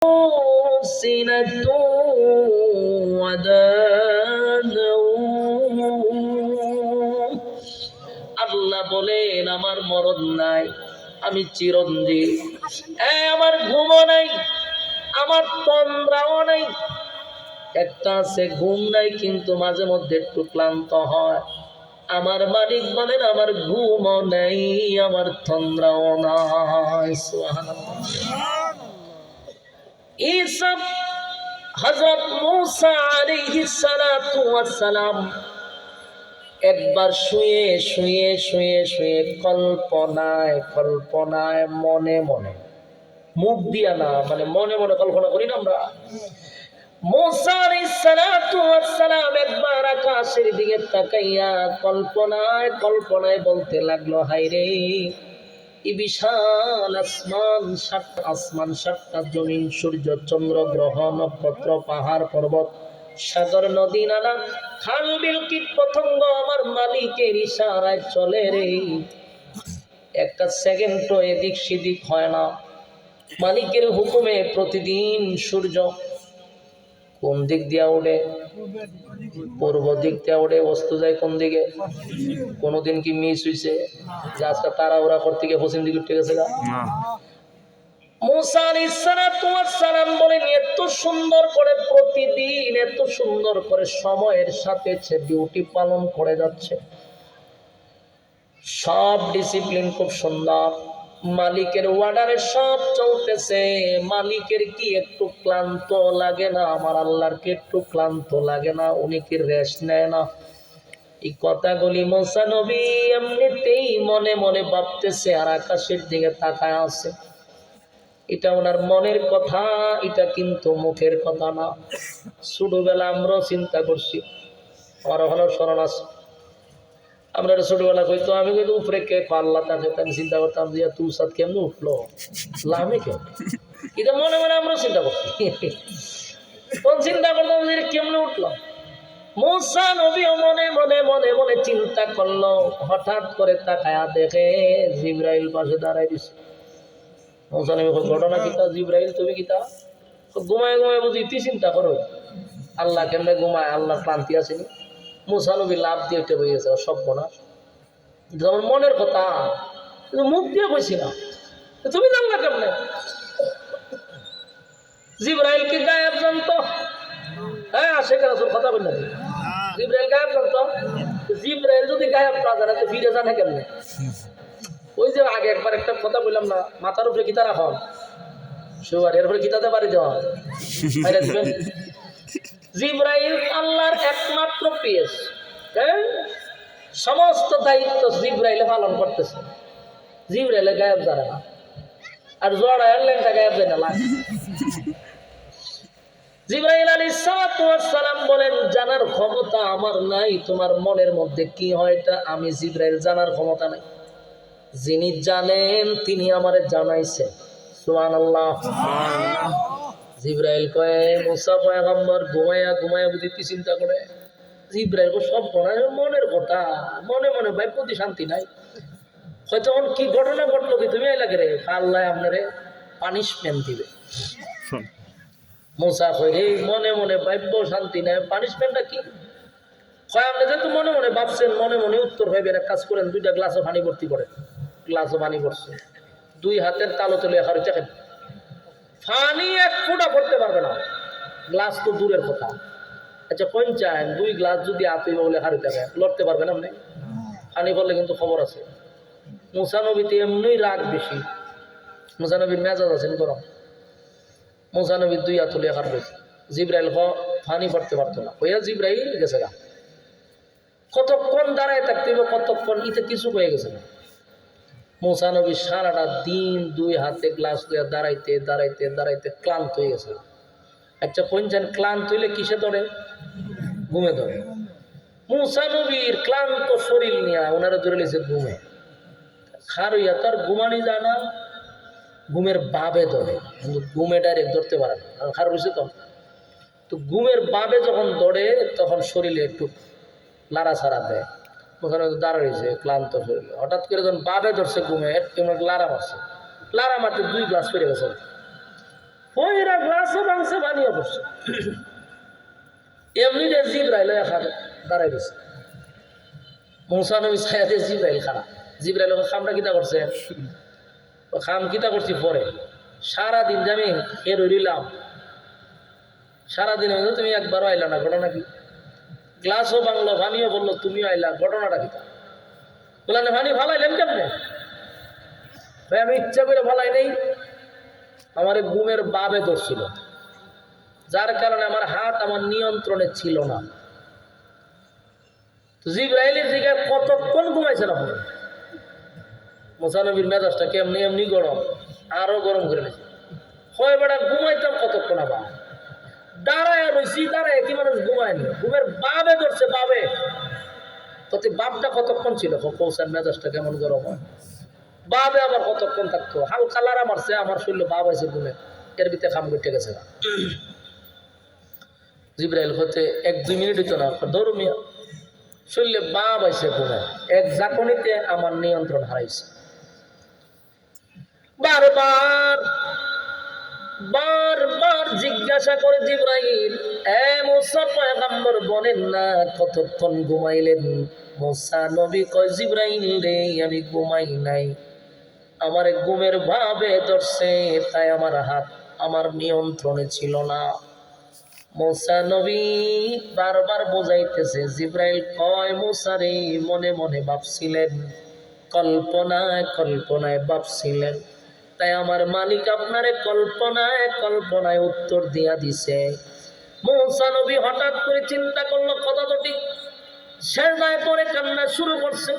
سِنَةٌ وَلَا نَوْمٌ আল্লাহ বলেন আমার মরণ নাই, আমি চিরঞ্জীব। আমার ঘুমও নাই, আমার তন্দ্রাও নাই। একটা আছে ঘুম নাই কিন্তু মাঝে মধ্যে একটু ক্লান্ত হয়। আমার মালিক বলেন আমার ঘুমও নাই, আমার তন্দ্রাও নাই। সুবহানাল্লাহ। ঈসা হযরত মূসা আলাইহিস সালাতু ওয়াস সালাম একবার শুয়ে শুয়ে শুয়ে শুয়ে কল্পনায় কল্পনায় মনে মনে, মুখ দিয়া না, মানে মনে মনে কল্পনা করি না আমরা। মূসা আলাইহিস সালাতু ওয়াস সালাম একবার আকাশের দিকে তাকাইয়া কল্পনায় কল্পনায় বলতে লাগলো, হায়রে এই বিশাল আসমান, সাতটা আসমান, সাতটা জমিন, সূর্য চন্দ্র গ্রহ নক্ষত্র পাহাড় পর্বত সাগর নদী নালা খাল বিল কীট পতঙ্গ আমার মালিকের ইশারায় চলে রে। একটা সেকেন্ডও এদিক সেদিক হয় না। মালিকের হুকুমে প্রতিদিন সূর্য কোন দিক দিয়া ওঠে? পূর্ব দিক দিয়া ওঠে। বস্তু যায় কোন দিকে? কোনদিন কি মিস হইছে যে আজকে তাড়াহুড়া করতে গিয়ে পশ্চিম দিকে উঠে গেছে? মূসা আলাইহিস সালাতু ওয়াস সালাম বলেন এত সুন্দর করে প্রতিদিন এত সুন্দর করে সময়ের সাথে সে ডিউটি পালন করে যাচ্ছে, সব ডিসিপ্লিন খুব সুন্দর, মালিকের অর্ডারে সব চলতেছে। মালিকের কি একটু ক্লান্ত লাগে না? আমার আল্লাহর কি একটু ক্লান্ত লাগে না? উনি কি রেস্ট নেয় না? এই কথাগুলি মূসা নবী এমনিতেই মনে মনে ভাবতেছে আর আকাশের দিকে তাকায় আছে। এটা ওনার মনের কথা, এটা কিন্তু মুখের কথা না। ছোটবেলা আমরাও চিন্তা করছি, আমার ওখানে স্মরণ আছে। আমরা ছোটবেলা কইতো, আমি কইতো উপরে কে পাল্লা তাকে, আমি চিন্তা করতাম যে তুলসাদ কেমনি উঠলো, লামে কেউ। এটা মনে মনে আমরাও চিন্তা করছি। তখন চিন্তা করতাম যে কেমনে উঠলো। মূসা নবীও মনে মনে মনে মনে চিন্তা করলো। হঠাৎ করে তাকায়া দেখে জিবরাইল পাশে দাঁড়াই দিছে। মূসা নবী ঘটনা কিতা? জিবরাইল তুমি কিতা? ঘুমায় ঘুমায় বুঝি তুই চিন্তা করো আল্লাহ কেমনে ঘুমায়, আল্লাহ ক্লান্তি আসেনি? মূসা নবী লাভ দিয়ে উঠে বইয়েছে সব বোনা। আমার মনের কথা মুখ দিয়ে কইছি না, তুমি জানলা কেমনে? জিবরাইল কি গায়েব জানতো? হ্যাঁ আশেখ রাসূল কথা বললেন, জিবরাইল গায়েব জানতো? জিবরাইল যদি গায়েব না জানে তো ফিরে জানে কেমনে? ওই যে আগে একবার একটা কথা বললাম না, মাথার উপরে কিতা রাখন সুবার, এরপরে কিতাতে পারি দেওয়া। জিবরাইল আল্লাহর একমাত্র পিএস, সমস্ত দায়িত্ব জিবরাইলে পালন করতেছে। জিবরাইলে গায়েব জানে না, আর জোড়া এয়ারলাইনটা গায়েব যায় না। জিবরাইল আলাইহিস সালাতু ওয়াস সালাম বলেন জানার ক্ষমতা আমার নাই, তোমার মনের মধ্যে কি হয় এটা আমি জিবরাইল জানার ক্ষমতা নাই। যিনি জানেন তিনি আমারে জানাইছেন। সুবহানাল্লাহ। জিবরাইল কয় মুসা পয়গম্বর ঘুমায়া ঘুমায়া বুঝি চিন্তা করে? জিবরাইল সব মনের কথা, মনে মনে ভাই প্রতি শান্তি নাই। হয়তো কি ঘটনা ঘটলো কি তুমি এলাকে রে, আল্লাহ আপনারে পানিশমেন্ট দিবে। মুসা কই রে মনে মনে ভাইব্য শান্তি নাই, পানিশমেন্টটা কি? কয় আপনি যেহেতু মনে মনে ভাবছেন, মনে মনে উত্তর ভাইবেন, এক কাজ করেন, দুইটা গ্লাসও পানি ভর্তি করেন। গ্লাসও পানি ভরছে, দুই হাতের তালো তুলে এখানে দেখেন পানি এক ফোঁটা পড়তে পারবে না, গ্লাস তো দূরের কথা। আচ্ছা কোন চান দুই গ্লাস যদি আতুই বলে হারি যাবে, লড়তে পারবেন আপনি? পানি পড়লে কিন্তু খবর আছে। মুসা নবীতে এমনি রাগ বেশি, মুসা নবীর মেজাজ আছেন গরম। মুসা নবীর দুই হাত তুলে হারবে, জিবরাইল পানি পড়তে পারতো না, ওইয়া জিবরাইল গেছে গা। কতক্ষণ দাঁড়ায় থাকতে হবে, কতক্ষণ ইতে কিছু হয়ে গেছে না। মুসা নবী সারাটা দিন দুই হাতে গ্লাস দিয়ে দাঁড়াইতে দাঁড়াইতে দাঁড়াইতে ক্লান্ত হয়ে গেছে। আচ্ছা কোন চান ক্লান্ত হইলে কিসে ধরে? ঘুমে ধরে। মুসা নবীর ক্লান্ত শরীর নিয়ে ওনারা ধরে লেছে ঘুমে। খারইয়া তার ঘুমানি যায় না, ঘুমের বাবে ধরে, কিন্তু ঘুমে ডাইরেক্ট ধরতে পারে না, কারণ খার হয়েছে তো ঘুমের বাবে যখন ধরে তখন শরীরে একটু লাড়াছাড়া দেয়। ওখানে দাঁড়াইছে ক্লান্ত শরীরে, হঠাৎ করে যখন বাবে ধরছে ঘুমে লাড়া মারছে, লাড়া মারতে দুই গ্লাস পেরে গেছে। ওইরা গ্লাসও ভাঙছে, বানিয়ে বসছে। এমনি জিব্রাইল দাঁড়াই গেছে। মুসা নবী ছায়াতে জিব্রাইল খারাপ। জিব্রাইল খামটা কিতা করছে? খাম কিতা করছি পরে সারাদিন যে আমি এর রইলাম, সারাদিন তুমি একবারও আইলা না, ঘটনা কি? গ্লাসও বাংলো, ভানিও বললো, তুমিও আইলা, ঘটনাটা কিতা? বললেন ভানি ভালাইলেন কেমনে? ভাই আমি ইচ্ছা করে ভালাই নেই, আমার ঘুমের বাবে ধরছিল, যার কারণে আমার হাত আমার নিয়ন্ত্রণে ছিল না। জিব্রাইলের দিকে কতক্ষণ ঘুমাইছেন আপনি? মুসা নবীর মেজাজটা কেমনি এমনি গরম, আরো গরম করে নিয়েছে। হয় বেড়া ঘুমাইতাম কতক্ষণ, আবার দাঁড়ায় রয়েছি, দাঁড়ায় কি মানুষ ঘুমায়নি, ঘুমের বাবে ধরছে, বাবে। তো বাপটা কতক্ষণ ছিল? পৌঁছার মেজাজটা কেমন গরম হয়, বাবে আবার কতক্ষণ থাকতো। হালকা লারা মারছে, আমার শরীরে বাপ আছে ঘুমে, এর ভিতরে খাম ঘটে গেছে না। জিব্রাইল হতে 1-2 মিনিট হইতো না, ধর্মীয় শরীরে বাপ আছে ঘুমে, এক জাকনিতে আমার নিয়ন্ত্রণ হারাইছে। বারবার বারবার জিজ্ঞাসা করে জিব্রাইল, এ মুসা পয়গম্বর বলেন না কতক্ষণ ঘুমাইলেন? মুসা নবী কয়, জিব্রাইল রে আমি ঘুমাই নাই, আমার ঘুমের ভাবে ধরছে, তাই আমার হাত আমার নিয়ন্ত্রণে ছিল না। মুসা নবী বারবার বোঝাইতেছে। জিব্রাইল কয়, মুসা রে মনে মনে ভাবছিলেন, কল্পনায় কল্পনায় ভাবছিলেন, তাই আমার মালিক আপনারে কল্পনায় কল্পনায় উত্তর দিয়া দিছে। মুসা নবী হঠাৎ করে চিন্তা করলো, কথা তো ঠিক, সেজদায় পড়ে কান্না শুরু করছে।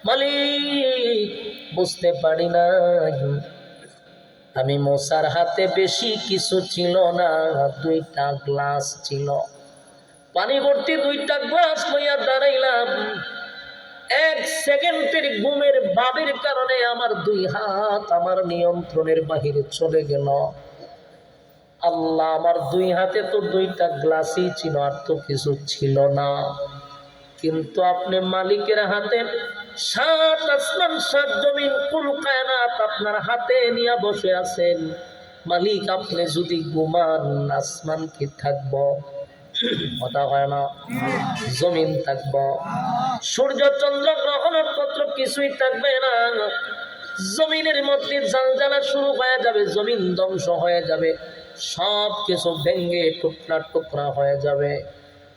মালিক বুঝতে পারি না, আমি মুসার হাতে বেশি কিছু ছিল না, 2টা গ্লাস ছিল, পানি ভর্তি 2টা গ্লাস লইয়া দাঁড়াইলাম। 1 সেকেন্ডের ঘুমের ভাবের কারণে আমার 2 হাত আমার নিয়ন্ত্রণের বাহিরে চলে গেল। আল্লাহ, আমার 2 হাতে তো 2টা গ্লাসই ছিল, আর তো কিছু ছিল না। কিন্তু আপনি মালিকের হাতে 7 আসমান 7 জমিন কুল কায়নাত আপনার হাতে নিয়ে বসে আছেন। মালিক আপনি যদি ঘুমান, আসমান কি থাকবো? কথা হয় না, জমিন থাকবো, সূর্য চন্দ্র গ্রহ নক্ষত্র কিছুই থাকবে না। জমিনের মধ্যে জালজালা শুরু হয়ে যাবে, জমিন ধ্বংস হয়ে যাবে, সব কিছু ভেঙে টুকরা টুকরা হয়ে যাবে।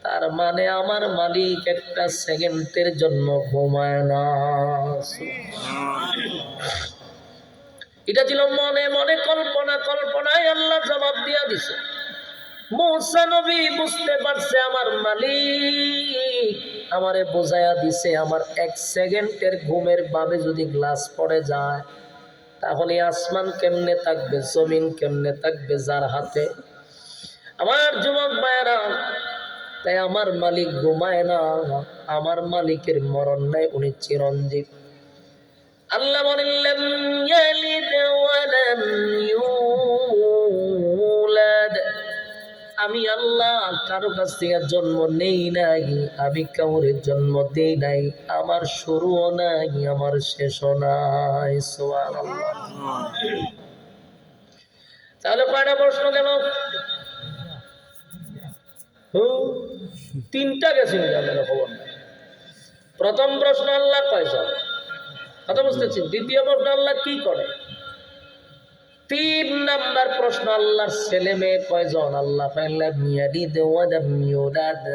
তার মানে আমার মালিক 1 সেকেন্ডের জন্য ঘুমায় না। এটা ছিল মনে মনে কল্পনা, কল্পনায় আল্লাহ জবাব দিয়া দিছে। মুসা নবী বুঝতে পারছে আমার মালিক আমারে বোঝায়া দিছে, আমার 1 সেকেন্ডের ঘুমের ভাবে যদি গ্লাস পড়ে যায়, তাহলে আসমান কেমনে থাকবে, জমিন কেমনে থাকবে যার হাতে? আমার যুবক ভাইয়েরা, তাই আমার মালিক ঘুমায় না, আমার মালিকের মরণ নাই, উনি চিরঞ্জীব। আল্লাহ বলেন, লাম ইয়ালিদ ওয়া লাম ইউলাদ, আমি আল্লাহ কারো কাছ থেকে জন্ম নেই নাই, আমি কাউরে জন্ম দেই নাই, আমার শুরুও নাই, আমার শেষও নাই। সুবহানাল্লাহ। তাহলে কয়টা প্রশ্ন গেল? 3টা গেছে, খবর নাই। প্রথম প্রশ্ন, আল্লাহ কয়জন? কথা বুঝতেছি। দ্বিতীয় প্রশ্ন, আল্লাহ কি করে? 3 নাম্বার প্রশ্ন, আল্লাহর ছেলে মেয়ে কয়জন? আল্লাহ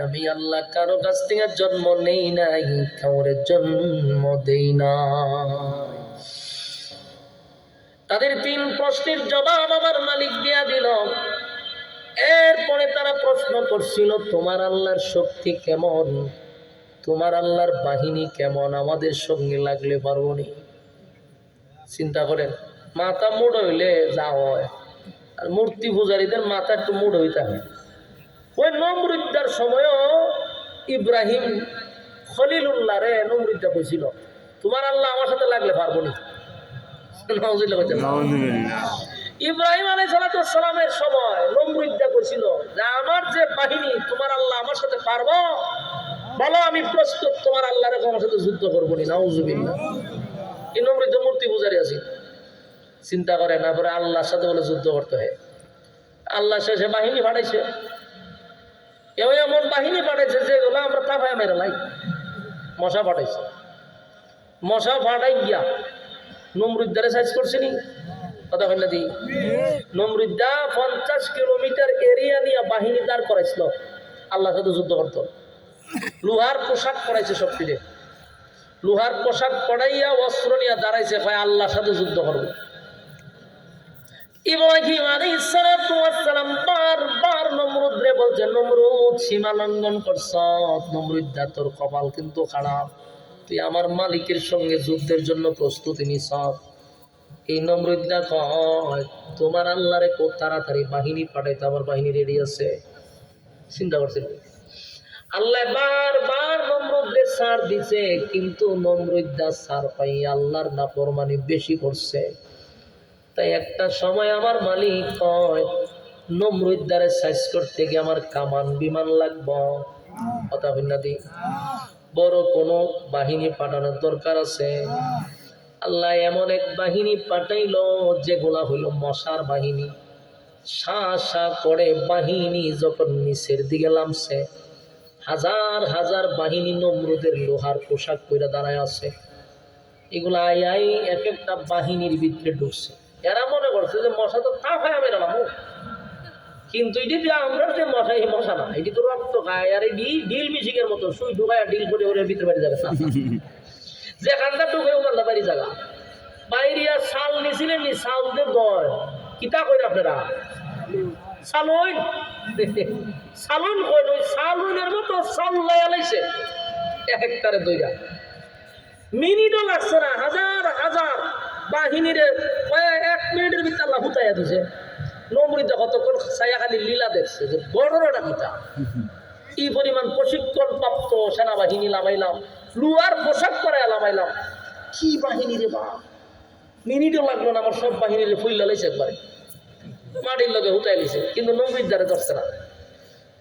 আমি আল্লাহ কারো কাছ থেকে জন্ম নেই নাই, কাউরে জন্ম দেই না। তাদের 3 প্রশ্নের জবাব আমার মালিক দিয়া দিল। এরপরে তারা প্রশ্ন করছিল, তোমার আল্লাহর শক্তি কেমন, তোমার আল্লাহর বাহিনী কেমন, আমাদের সঙ্গে লাগলে পারবো নি? চিন্তা করেন, মাথা মুড হইলে যা হয়, আর মূর্তি পূজারীদের মাথা একটু মুড হইতে হয়। ওই নমরুদ্দার সময়ও ইব্রাহিম খলিলুল্লাহ রে নমরুদ্দা কইছিল, তোমার আল্লাহ আমার সাথে লাগলে পারবো নি। ইব্রাহিম আলাইহিস সালামের সময় নমরুদ্দা কইছিল যে আমার যে বাহিনী, তোমার আল্লাহ আমার সাথে পারবো? বলো আমি প্রস্তুত, তোমার আল্লাহর আমার সাথে যুদ্ধ করবো নি। নাউজুবিল্লাহ। এই নমরুদ্দা মূর্তি পূজারী আছে, চিন্তা করে না, পরে আল্লাহর সাথে বলে যুদ্ধ করতে হয়। আল্লাহ শেষে বাহিনী পাঠাইছে, এও এমন বাহিনী পাঠাইছে যেগুলো আমরা তাফায় মেরে লাই। মশা পাঠাইছে, মশা পাঠাই গিয়া নমরুদ্দারে সাইজ করছিনি কথা বললে দি। নমরুদ্দা 50 কিলোমিটার এরিয়া নিয়ে বাহিনী দাঁড় করাইছিল, আল্লাহর সাথে যুদ্ধ করত। লোহার পোশাক পরাইছে সব ফিরে, লোহার পোশাক পড়াইয়া অস্ত্র নিয়ে দাঁড়াইছে, ভাই আল্লাহর সাথে যুদ্ধ করবো। ইব্রাহিম আলাইহিস সালাতু ওয়াস সালাম বারবার নমরুদরে বলছে, নমরুদ সীমা লঙ্ঘন করছ, নমরুদা তোর কপাল কিন্তু খারাপ, তুই আমার মালিকের সঙ্গে যুদ্ধের জন্য প্রস্তুতি নিছ। এই নমরুদা কয় তোমার আল্লাহরে খুব তাড়াতাড়ি বাহিনী পাঠাইতে, আমার বাহিনী রেডি আছে। চিন্তা করছেন, আল্লাহ বারবার নমরুদরে ছাড় দিছে, কিন্তু নমরুদা ছাড় পাই আল্লাহর নাফরমানি বেশি করছে। তাই একটা সময় আমার মালিক কয় নমরুদ্দারে সাইজ করতে গিয়ে আমার কামান বিমান লাগবো, কথা বলনা দি, বড় কোনো বাহিনী পাঠানোর দরকার আছে। আল্লাহ এমন এক বাহিনী পাঠাইলো যেগুলা হইল মশার বাহিনী। শা শা করে বাহিনী যখন নিচের দিকে নামছে, হাজার হাজার বাহিনী নমরুদের লোহার পোশাক পরে দাঁড়ায় আছে। এগুলা আই আই এক একটা বাহিনীর ভিতরে ঢুকছে। এরা মনে করছে যে মশা তো তা হয় আমি রাখবো, কিন্তু এটি যে আমরা যে মশা, এই মশা না, এটি তো রক্ত খায়। আর এই ডিল মিশিংয়ের মতো সুই ঢুকায় ডিল করে ওর ভিতরে বাড়ি যাবে, যেখানটা ঢুকে ওখানটা বাড়ি জায়গা বাইরিয়া শাল নিছিলেন নি, শাল দিয়ে গয় কিতা করেন আপনারা, সালুন সালুন করেন, ওই সালুনের মতো শাল লাইছে এক একটারে দইরা। মিনিটও লাগছে না, হাজার হাজার বাহিনীর 1 মিনিটের ভিতরে আল্লাহ হুতাইয়া দিছে। নমরুদ কতক্ষণ ছায়া খালি লীলা দেখছে যে বড়টা কিতা, কি পরিমাণ প্রশিক্ষণ প্রাপ্ত সেনাবাহিনী লামাইলাম, লুয়ার পোশাক করে লামাইলাম, কি বাহিনী রে বা। মিনিটও লাগলো না, আমার সব বাহিনীর ফুইলা লাইছে একবারে, মাটির লগে হুতাই লিছে। কিন্তু নমরুদ্দারে ধরছে না,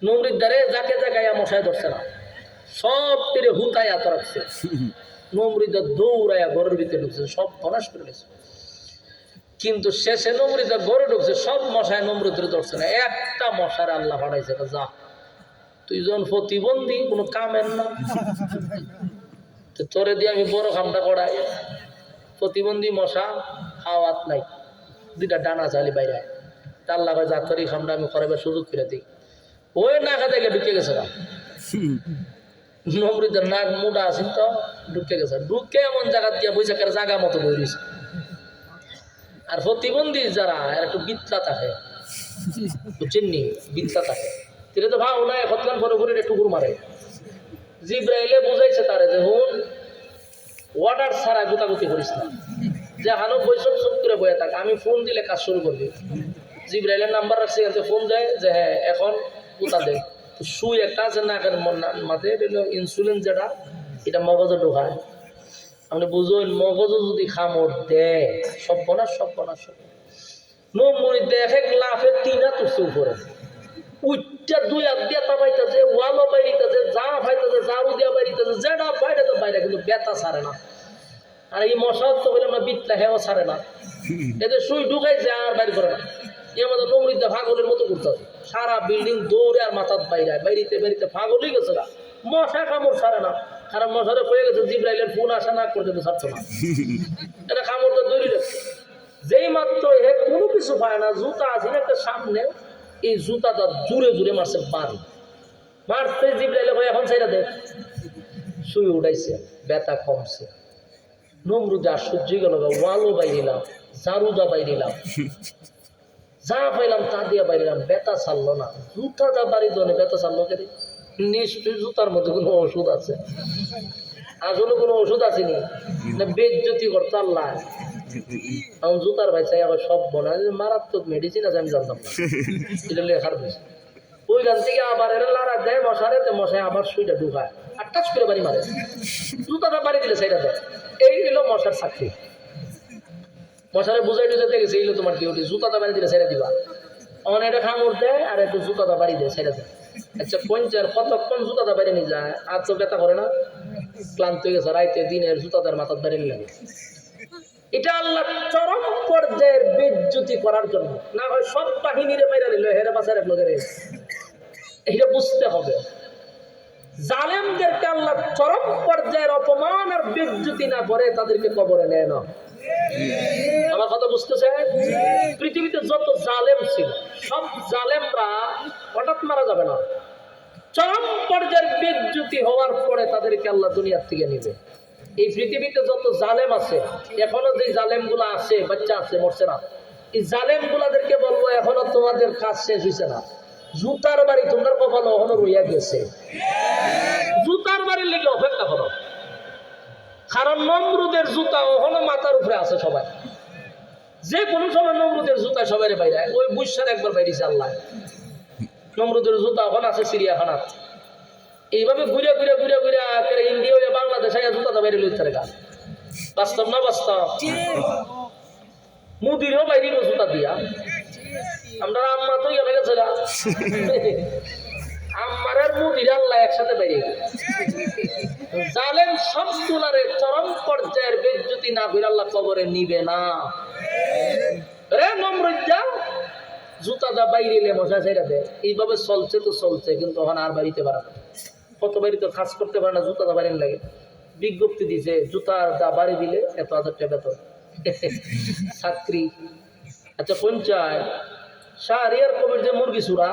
নমরুদ্দারে যাকে জায়গায় মশায় ধরছে না, সব তীরে হুতাইয়া তো রাখছে। নমরুদা দৌড়াইয়া ঘরের ভিতরে ঢুকছে, সব ফনাস করে গেছে। কিন্তু শেষে নমরুদা ঘরে ঢুকছে, সব মশায় নমরুদের ধরছে না, একটা মশার আল্লাহ পাঠাইছে, যা তুই যখন প্রতিবন্ধী কোনো কামের না, তোরে দিয়ে আমি বড় কামটা করাই। প্রতিবন্ধী মশা হাওয়াত নাই, 2টা ডানা চালি বাইরে, আল্লাহ যা তোর এই কামটা আমি করাবার সুযোগ করে দিই। ওই নাকা থেকে ঢুকে গেছে না, নমরুদের নাক মুডা আছেন তো ঢুকে গেছে, ঢুকে এমন জায়গা দিয়ে বৈশাখের জায়গা মতো বই রয়েছে। আর প্রতিবন্ধী যারা এর একটু বিদ্যা থাকে, বুঝছেননি, বিদ্যা থাকে, তিনি তো ভাও না এখন পরে পরে একটু টুকুর মারে। জিব্রাইলে বুঝাইছে তারে যে হুন ওয়ার্ডার ছাড়া গুতাগুতি করিস না, যে হানো বৈশক চুপ করে বয়ে থাক, আমি ফোন দিলে কাজ শুরু করবি। জিব্রাইলের নাম্বার রাখছে, ফোন দেয় যে হ্যাঁ এখন গুতা দেয়। সুই একটা আছে নাকের মাথায়, ইনসুলিন যেটা, এটা মগজে ঢোকায়। আপনি বুঝুন, মগজে যদি খামড় দেয় সব বনাস, সব বনাস। নমরুদ দেখে লাফে 3 হাত উঠছে উপরে, উঠটা 2 হাত দিয়ে পাইতেছে, ওয়ালও বাইরিতেছে, যা পাইতেছে ঝাড়ু দিয়া বাইরিতেছে, যেটা বাইরে তো বাইরে, কিন্তু ব্যথা ছাড়ে না। আর এই মশা তো বলে আমরা বিতলা হেও ছাড়ে না, এদের সুই ঢুকাইছে আর বাইর করে না। এর মধ্যে নমরুদ পাগলের মতো করতেছে, সারা বিল্ডিং দৌড়ে আর মাথার বাইরে বাইরিতে বাইরিতে পাগলই গেছে না, মশা কামড় ছাড়ে না। কারণ মশারে হয়ে গেছে, জিব্রাইলের ফোন আসা না করতে তো ছাড়তো না, এটা কামড় তো দৌড়ি রাখছে। যেই মাত্র হে কোনো কিছু পায় না, জুতা আছে একটা সামনে, এই জুতাটা জুড়ে জুড়ে মারছে, মারতে জিব্রাইলে ভাই এখন ছাইরা দেখ, শুয়ে উঠাইছে, ব্যথা কমছে। নমরুদে আশ্চর্য গেল, ওয়ালও বাইরিলাম, ঝাড়ুদা বাইরিলাম, যা পাইলাম তা দিয়া বাইরিলাম, ব্যথা ছাড়লো না। জুতাটা বাড়ি দোনে ব্যথা ছাড়লো কেন? নিশ্চয়ই জুতার মধ্যে কোনো ওষুধ আছে। আসলে কোনো ওষুধ আসেনি, না বেজ্জতি করতে আল্লাহ। এখন জুতার ভাই চাই আবার সব বনা মারাত্মক মেডিসিন আছে, আমি জানতাম না, এটা লেখার বেশি। ওইখান থেকে আবার এরা লাড়া দেয় মশারে, মশায় আবার সুইটা ঢুকায় আর টাচ করে বাড়ি মারে, জুতাটা বাড়ি দিলে সেইটা দেয়। এই হলো মশার চাকরি। মশারে বুঝাই টুজাতে গেছে, এইলো তোমার ডিউটি, জুতাটা বাড়ি দিলে সেটা দিবা। অন এটা খামড় দেয় আর একটু জুতাটা বাড়ি দেয়, সেটা দেয়। আচ্ছা কতক্ষণ জুতাটা বাইরে নিয়ে যায়, আর তো ব্যথা করে না, ক্লান্ত হয়ে গেছে, রাইতে দিনের জুতাটার মাথার বাইরে নিয়ে এটা আল্লাহ চরম পর্যায়ের বেজ্জতি করার জন্য, না হয় সব বাহিনীরে মাইরা নিল হেরে বাঁচার এক লোকের, এটা বুঝতে হবে। জালেমদেরকে আল্লাহ চরম পর্যায়ের অপমান আর বেজ্জতি না করে তাদেরকে কবরে নেয় না। আমার কথা বুঝতেছে? পৃথিবীতে যত জালেম ছিল সব জালেমরা হঠাৎ মারা যাবে না, চরম পর্যায়ের বেজ্জতি হওয়ার পরে তাদেরকে আল্লাহ দুনিয়ার থেকে নিবে। এই পৃথিবীতে যত জালেম আছে, এখনো যে জালেম গুলা আছে, বাচ্চা আছে, মরছে না, এই জালেম গুলাদেরকে বলবো এখনো তোমাদের কাজ শেষ হয়েছে না, জুতার বাড়ি তোমার কপালে এখনো রইয়া গেছে, জুতার বাড়ির লেগে অপেক্ষা করো। কারণ নমরুদের জুতা ওখানে মাথার উপরে আছে সবাই, যে কোনো সময় নমরুদের জুতা সবাই বাইরে, ওই বুঝসার একবার বাইরেছে আল্লাহ, নমরুদের জুতা ওখানে আছে চিড়িয়াখানাত। এইভাবে ঘুরে ঘুরে ঘুরে ঘুরে ইন্ডিয়া হয়ে বাংলাদেশ জুতা বাইরে লইতে থাকে। বাস্তব না বাস্তব? মুদিরও বাইরে জুতা দিয়া আমরা আম্মা তো গেলে গেছে গা, আমার আর মুদির আল্লাহ একসাথে বাইরে। জালেম সব তুলারে চরম পর্যায়ের বেজ্জতি না করে আল্লাহ কবরে নিবে না। রে নমরুদ্দা জুতা দা বাইরে মশা ছেড়ে দেয়, এইভাবে চলছে তো চলছে, কিন্তু ওখানে আর বাড়িতে পারে না। কত বাড়িতে কাজ করতে পারে না, জুতা দা বাড়ি লাগে। বিজ্ঞপ্তি দিছে জুতার দা বাড়ি দিলে 1,000 টাকা বেতন, চাকরি। আচ্ছা পঞ্চায়েত শাহরিয়ার কবির যে মুরগি চূড়া,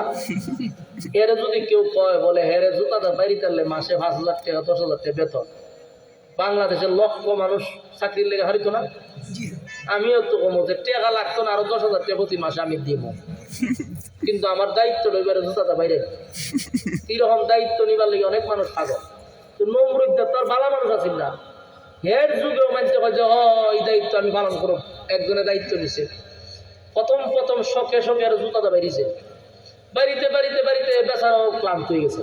এর যদি কেউ কয় বলে হেরে জুতা দা বাড়ি তাহলে মাসে 5,000 টাকা 10,000 টাকা বেতন, বাংলাদেশের লক্ষ মানুষ চাকরির লেগে হারিত না? আমিও তো কমো যে টাকা লাগতো না, আরো 10,000 টাকা প্রতি মাসে আমি দিব, কিন্তু আমার দায়িত্ব লইবার জুতাটা বাইরে। এরকম দায়িত্ব নিবার লেগে অনেক মানুষ পাগল। তো নমরুদ্দা তো আর ভালো মানুষ আছেন না, হের যুগেও মানতে হয় যে এই দায়িত্ব আমি পালন করব। একজনের দায়িত্ব নিছে, প্রথম শখে শখে আর জুতাটা বাইরেছে, বাড়িতে বাড়িতে বাড়িতে বেচারাও ক্লান্ত হয়ে গেছে।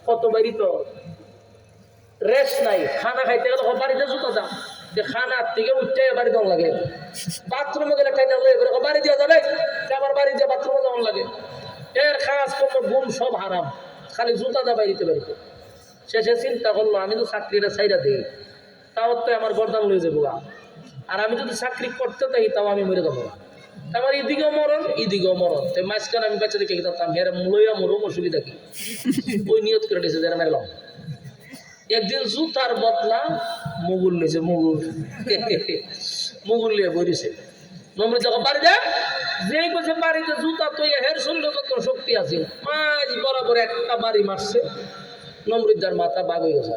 কত বাড়ি তো রেস্ট নাই, খানা খাইতে গেলে বাড়িতে জুতা দাম, যে খানার থেকে উঠতে বাড়ি দেওয়া লাগে, বাথরুমে গেলে খাইতে বাড়ি দেওয়া যাবে, আবার বাড়ি দিয়ে বাথরুমে যাওয়া লাগে। এর কাজ করলো গুণ সব হারাম, খালি জুতা দা বাড়িতে বাড়িতে। শেষে চিন্তা করলো আমি তো চাকরিটা ছাইড়া দিই, তাও তো আমার গরদান লয়ে যাবো, আর আমি যদি চাকরি করতে তাই তাও আমি মরে যাবো। আমার এদিকেও মরণ এদিকেও মরণ, তাই মাঝখানে আমি বেঁচে দেখে যেতাম হের লইয়া মরুম, অসুবিধা কি? ওই নিয়ত করে দিয়েছে যারা মেরলাম। একদিন জুতার বদলা মুগুল নিয়েছে, মুগুল নিয়ে বইছে। নমরুদ যখন বাড়ি দেয়, যে কছে বাড়িতে জুতা তো হের শরীরে যত শক্তি আছে, মাঝ বরাবর একটা বাড়ি মারছে, নমরুদ্দার মাথা বাগ হয়ে গেছে।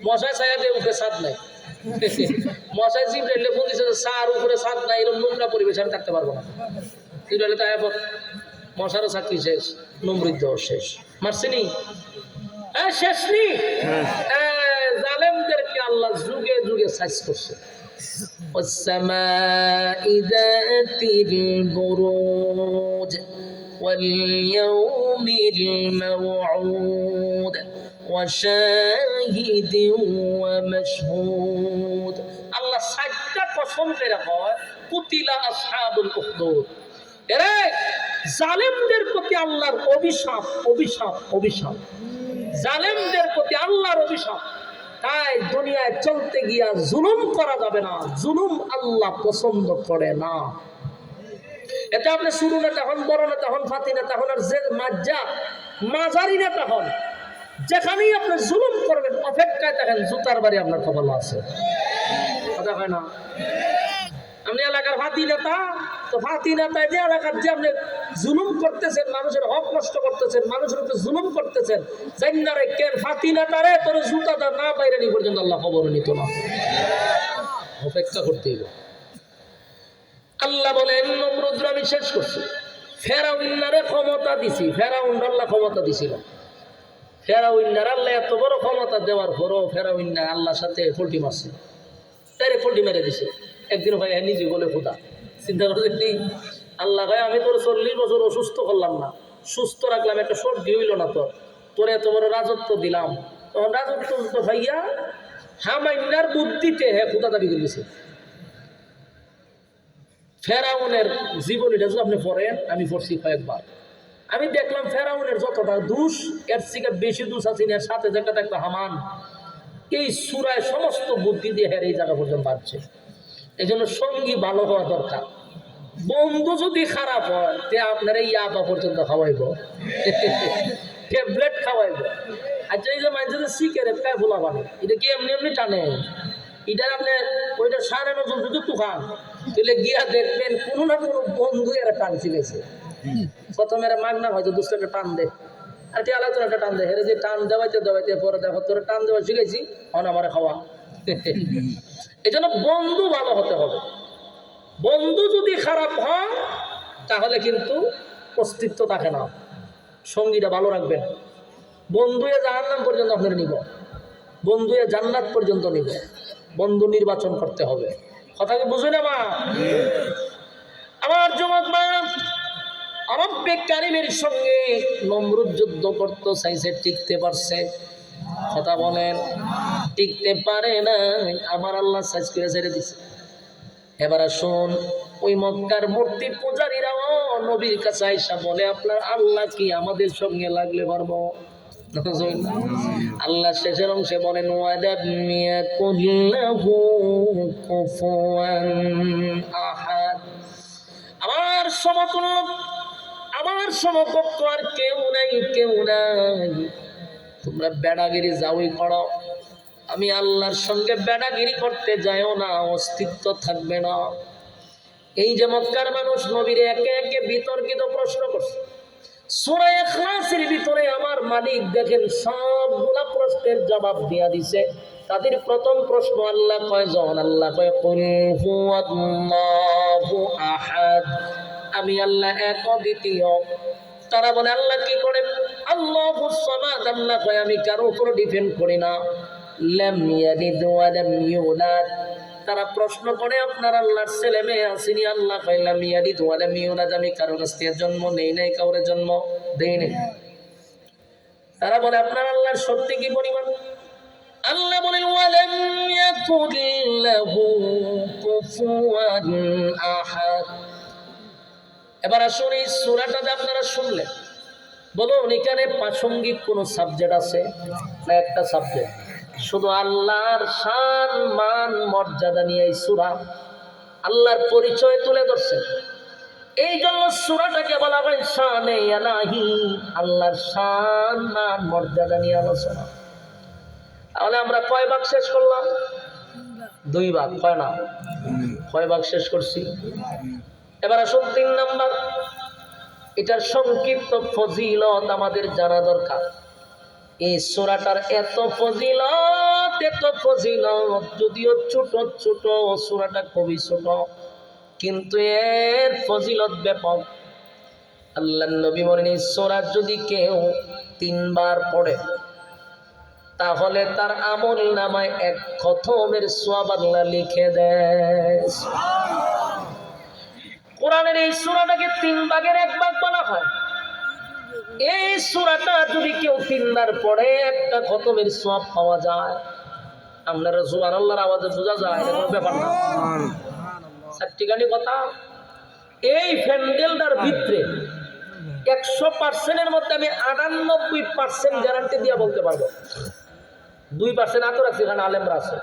মশাই ছায়া দিয়ে উঠে ছাদ নাই, মশাই জিবরাইলে ফোন দিছে সার উপরে ছাদ নাই, এরকম নোংরা পরিবেশ আমি থাকতে পারবো না। জিবরাইলে তাই মশারও চাকরি শেষ, নমরুদ্দাও শেষ। মারছিনি শেষ নি? জালেমদেরকে আল্লাহ যুগে যুগে সাইজ করছে। والسماء ذات البروج واليوم الموعود وشاهد ومشهود। আল্লাহ সাতটা কসম করে হয় কুতিলা আসহাবুল উখদুদ। এরে জালেমদের প্রতি আল্লাহর অভিশাপ, অভিশাপ, অভিশাপ। জালেমদের প্রতি আল্লাহর অভিশাপ। তাই দুনিয়ায় চলতে গিয়া জুলুম করা যাবে না, জুলুম আল্লাহ পছন্দ করে না। এটা আপনি শুরু নেতা হন, বড় নেতা হন, ফাতি নেতা হন, আর যে মাঝারি নেতা হন, যেখানেই আপনি জুলুম করবেন অপেক্ষায় থাকেন, জুতার বাড়ি আপনার কপালে আছে। কথা হয় না? আপনি এলাকার ফাতি নেতা, তো ফাতি নেতায় যে এলাকার যে আপনি জুলুম করতেছেন, মানুষের হক নষ্ট করতেছেন, মানুষের উপরে জুলুম করতেছেন, জান্নারে কেন ফাতি নেতারে তোর জুতাটা না বাইরে নি পর্যন্ত আল্লাহ খবর নিত না, অপেক্ষা করতেই। আল্লাহ বলেন নমরুদ আমি শেষ করছি, ফেরাউন্নারে ক্ষমতা দিছি, ফেরাউন আল্লাহ ক্ষমতা দিছিল। ফেরাউন্নার আল্লাহ এত বড় ক্ষমতা দেওয়ার পরও ফেরাউন্না আল্লাহর সাথে ফল্টি মারছে, তাই ফল্টি মেরে দিছে। একদিন ভাই নিজে বলে খোদা চিন্তা করতে, আল্লাহ ভাই আমি তোর 40 বছর অসুস্থ করলাম না, সুস্থ রাখলাম, একটা সর্দি হইল না, তোর এত বড় রাজত্ব দিলাম, তখন রাজত্ব ভাইয়া হামাইন্নার বুদ্ধিতে হ্যাঁ খোদা দাবি করেছে। ফেরাউনের জীবনীটা যদি আপনি পড়েন, আমি পড়ছি কয়েকবার, আমি দেখলাম ফেরাউনের যতটা দোষ এর থেকে বেশি দোষ আছে, এর সাথে যেটা দেখতো হামান, এই সূরায় সমস্ত বুদ্ধি দিয়ে হের এই জায়গা পর্যন্ত বাড়ছে। এই জন্য সঙ্গী ভালো হওয়া দরকার। বন্ধু যদি খারাপ হয় তে আপনারা ইয়াবা পর্যন্ত খাওয়াইব, ট্যাবলেট খাওয়াইব। আচ্ছা এই যে মাঝে যে সিগারেট খায় ভোলাবানো, এটা কি এমনি এমনি টানে? এটা আপনি ওইটা সাড়ে নজন যদি তুফান তাহলে গিয়া দেখবেন কোনো না কোনো বন্ধু এরা টান শিখেছে। প্রথমে এরা মাগনা হয়তো দুষ্টাকে টান দেয়, আর কি আলাদা একটা টান দেয়, হেরে যে টান দেওয়াইতে দেওয়াইতে পরে দেখো তোরা টান দেওয়া শিখেছি অন আমার খাওয়া। এই জন্য বন্ধু ভালো হতে হবে। বন্ধু যদি খারাপ হয় তাহলে কিন্তু অস্তিত্ব থাকে না। সঙ্গীটা ভালো রাখবেন। বন্ধুয়ে জাহান্নাম পর্যন্ত আপনার নিব, বন্ধুয়ে জান্নাত পর্যন্ত নিব। বন্ধু নির্বাচন করতে হবে। কথা কি বুঝে না মা? আমার যুবক মা, রব্বে কারিমের সঙ্গে নমরুদ যুদ্ধ করতে চাইছে, টিকতে পারছে? কথা বলেন, টিকতে পারে না। আমার আল্লাহ সাইজ করে ছেড়ে দিছে। এবার আসুন, ওই মক্কার মূর্তি পূজারীরাও নবীর কাছে আইসা বলে, আপনার আল্লাহ কি আমাদের সঙ্গে লাগলে পারবো? আল্লাহ শেষের অংশে বলেন, আমার সমতুল্য, আমার সমকক্ষ আর কেউ নাই, কেউ নাই। তোমরা বেড়াগিরি যাওই করো, আমি আল্লাহর সঙ্গে বেড়াগিরি করতে যাইও না, অস্তিত্ব থাকবে না। এই যে মক্কার মানুষ নবীরে একে একে বিতর্কিত প্রশ্ন করছে। সূরা ইখলাসের ভিতরে আমার মালিক দেখেন সবগুলা প্রশ্নের জবাব দিয়া দিছে। তাদের প্রথম প্রশ্ন আল্লাহ কয় জন, আল্লাহ কয় কুল হুয়াল্লাহু আহাদ, আমি আল্লাহ এক অদ্বিতীয়। তারা বলে আল্লাহ কি করে? আল্লাহুস সামাদ, আল্লাহ কয় আমি কারো উপর ডিপেন্ড করি না। লাম ইয়ালিদ ওয়া লাম ইউলাদ, তারা প্রশ্ন করে আপনার আল্লাহর ছেলে মেয়ে আসেনি? আল্লাহ কয় লাম ইয়ালিদ ওয়া লাম ইউলাদ, আমি কারো কাছ থেকে জন্ম নেই নাই, কাউরে জন্ম দেই নাই। তারা বলে আপনার আল্লাহর শক্তি কি পরিমাণ? আল্লাহ বলেন ওয়া লাম ইয়াকুল লাহু কুফুয়ান আহাদ। এবার আসুন এই সূরাটা আপনারা শুনলেন, বলুন এখানে প্রাসঙ্গিক কোন সাবজেক্ট আছে না? একটা সাবজেক্ট, শুধু আল্লাহর শান মান মর্যাদা নিয়ে এই সূরা আল্লাহর পরিচয় তুলে ধরছে। এই জন্য সূরাটাকে বলা হয় শানে ইলাহি, আল্লাহর শান মান মর্যাদা নিয়ে আলোচনা। তাহলে আমরা কয় ভাগ শেষ করলাম? 2 ভাগ। কয় না? কয় ভাগ শেষ করছি? এবার আসুন 3 নাম্বার, এটার সংক্ষিপ্ত ফজিলত আমাদের জানা দরকার। এই সূরাটার এত ফজিলত, এত ফজিলত, যদিও ছোট ছোট সূরাটা খুবই ছোট, কিন্তু এর ফজিলত ব্যাপক। আল্লাহর নবী বলেন এই সূরা যদি কেউ 3 বার পড়ে তাহলে তার আমল নামায় 1 খতমের সওয়াব আল্লাহ লিখে দেয়। কোরআনের এই সূরাটাকে 3 ভাগের 1 ভাগ বলা হয়। এই সূরাটা যদি কেউ 3 বার পড়ে 1টা খতমের সওয়াব পাওয়া যায়। আপনারা সুবহানাল্লাহর আওয়াজে বোঝা যায় এটা কোনো ব্যাপার না। সত্যিকারই কথা, এই প্যান্ডেলটার ভিতরে 100% মধ্যে আমি 98% গ্যারান্টি দিয়ে বলতে পারবো। 2% আতো রাখছি, এখানে আলেমরা আছে।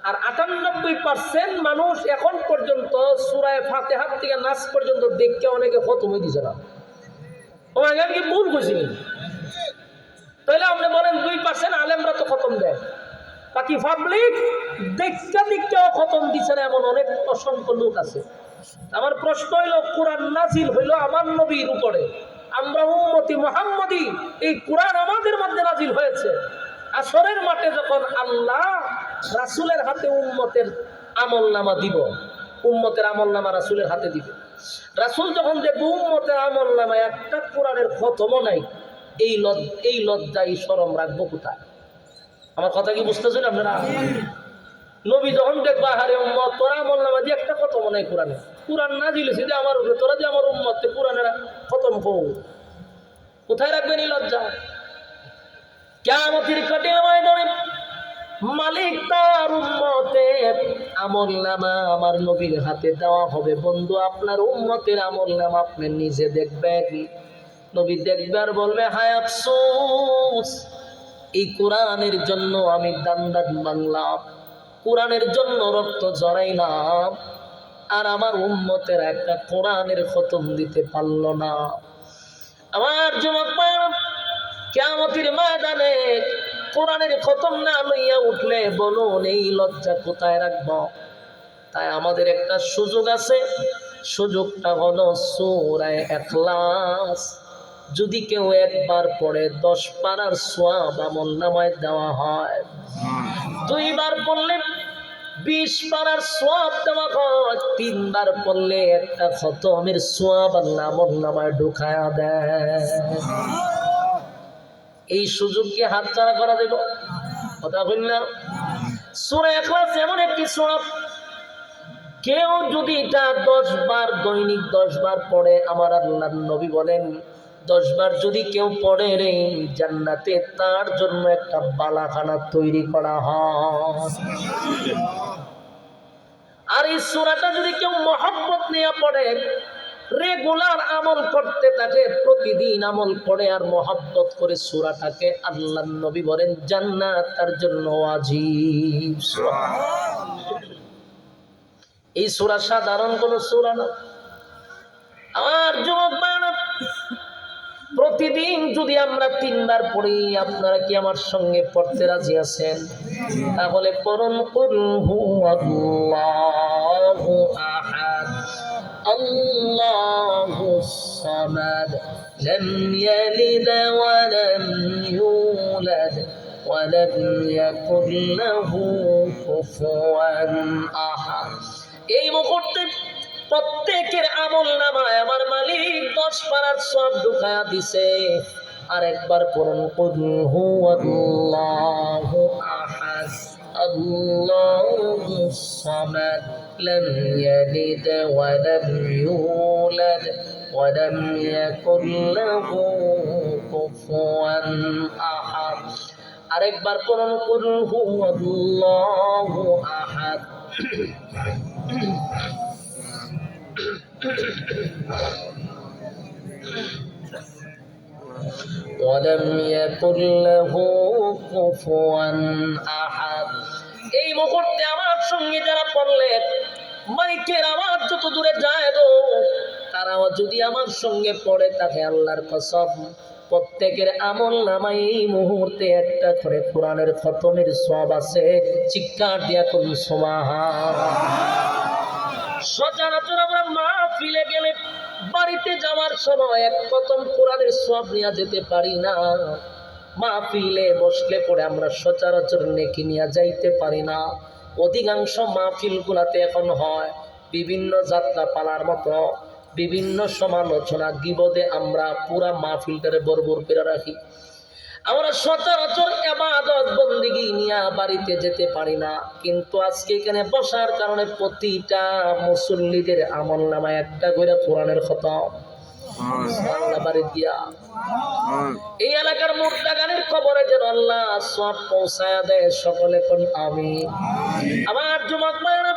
আর 98% মানুষ এখন পর্যন্ত সূরা ফাতিহা থেকে নাস পর্যন্ত দেখে অনেকে খতম হয়ে দিছে না। ও আগে আমি ভুল বুঝিনি। তাহলে আপনি বলেন 2% আলেমরা তো খতম দেয়, বাকি পাবলিক দেখতেও খতম দিছে না এমন অনেক অসংখ্য লোক আছে। আমার প্রশ্ন হইল, কোরআন নাজিল হইল আমার নবীর উপরে, আমরা উম্মতি মুহাম্মদী, এই কোরআন আমাদের মধ্যে নাজিল হয়েছে। আসরের মাঠে যখন আল্লাহ রাসূলের হাতে উম্মতের আমলনামা দিব, উম্মতের আমলনামা রাসূলের হাতে দিব, রাসূল যখন দেখবে উম্মতের আমলনামায় একটা কোরআনের খতমও নাই, এই লজ্জা এই শরম রাখবো কোথায়? আমার কথা কি বুঝতেছেন আপনারা? নবী যখন দেখবা হারে উম্মত তোর আমলনামা দিয়ে একটা খতমও নাই কোরআনে, কোরআন নাজিল হয়েছে যে আমার উপরে, তোরা যে আমার উম্মত কোরআনের খতম হও, কোথায় রাখবেন এই লজ্জা? কিয়ামতের কঠিন ময়দানে মালিক তার উম্মতের আমলনামা আমার নবীর হাতে দেওয়া হবে। বন্ধু, আপনার উম্মতের আমলনামা আপনি নিজে দেখবেন, নবী দেখবে আর বলবে হায় আফসোস, এই কোরআনের জন্য আমি দান বাংলাম, কোরআনের জন্য রক্ত জড়াইলাম, আর আমার উম্মতের একটা কোরআনের খতম দিতে পারল না। আমার যুবক ভাইরা, কিয়ামতের ময়দানে কোরআনের খতম না লইয়া উঠলে বলুন এই লজ্জা কোথায় রাখবো? তাই আমাদের একটা সুযোগ আছে, সুযোগটা হলো সূরা ইখলাস। যদি কেউ একবার পড়ে 10 পারার সওয়াব আমলনামায় দেওয়া হয়, 2 বার পড়লে 20 পারার সওয়াব দেওয়া হয়, 3 বার পড়লে একটা খতমের সওয়াব আল্লাহ আমলনামায় ঢুকায়া দেয়। এই সুযোগ কি হাতছাড়া করা দেব? কথা বললাম। সূরা ইখলাস এমন একটি সূরা, কেউ যদি এটা 10 বার দৈনিক 10 বার পড়ে, আমার আল্লাহর নবী বলেন 10 বার যদি কেউ পড়ে রে, জান্নাতে তার জন্য একটা বালাখানা তৈরি করা হয়। আর এই সূরাটা যদি কেউ মহব্বত নিয়ে পড়ে, রেগুলার আমল করতে থাকে, প্রতিদিন আমল করে আর মহব্বত করে সূরাটাকে, আল্লাহর নবী বলেন জান্নাত তার জন্য ওয়াজিব। এই সূরা সাধারণ কোন সূরা না। আর যুবক ভাইরা, প্রতিদিন যদি আমরা 3 বার পড়ি, আপনারা কি আমার সঙ্গে পড়তে রাজি আছেন? তাহলে পড়ুন কুল হুয়াল্লাহু আহাদ আল্লাহুস সামাদ লাম ইয়ালিদ ওয়া লাম ইউলাদ ওয়া লাম ইয়াকুল লাহু কুফুয়ান আহাদ। এই মুহূর্তে প্রত্যেকের আমলনামায় আমার মালিক 10 পারার সওয়াব ঢুকায়া দিছে। আর একবার পড়ুন কুল হুয়াল্লাহু আহাদ আল্লাহুস সামাদ লাম ইয়ালিদ ওয়া লাম ইউলাদ ওয়া লাম ইয়াকুল লাহু কুফুয়ান আহাদ। আরেকবার পড়ুন কুল হুয়াল্লাহু আহাদ ওয়ালাম ইয়াকুল লাহু কুফুয়ান আহাদ। এই মুহূর্তে আমার সঙ্গে যারা পড়লেন, মাইকের আওয়াজ যত দূরে যায় গো, তারাও যদি আমার সঙ্গে পড়ে, তাকে আল্লাহর কসম প্রত্যেকের আমলনামায় এই মুহূর্তে একটা করে কোরআনের খতমের সওয়াব আছে। চিৎকার দিয়া কোন সুবহানাল্লাহ। সচরাচর আমরা মাহফিলে গেলে, বাড়িতে যাওয়ার সময় এক খতম কোরআনের সওয়াব নিয়ে যেতে পারি না। মাহফিলে বসলে পরে আমরা সচরাচর নেকি নিয়ে যাইতে পারি না। অধিকাংশ মাহফিলগুলাতে এখন হয় বিভিন্ন যাত্রা পালার মতো, বিভিন্ন সমালোচনা গীবতে আমরা পুরা মাহফিলটারে বরবর করে রাখি। আমরা সচরাচর ইবাদত বন্দেগী নিয়ে বাড়িতে যেতে পারি না। কিন্তু আজকে এখানে বসার কারণে প্রতিটা মুসল্লিদের আমলনামায় একটা করে কোরআনের খতম আল্লাহ বাড়ি দিয়া। এই এলাকার মুর্দাগানের কবরে যেন আল্লাহ সওয়াব পৌঁছায়া দেয়। সকলে কোন আমিন। আমার যুবক ভাইরা,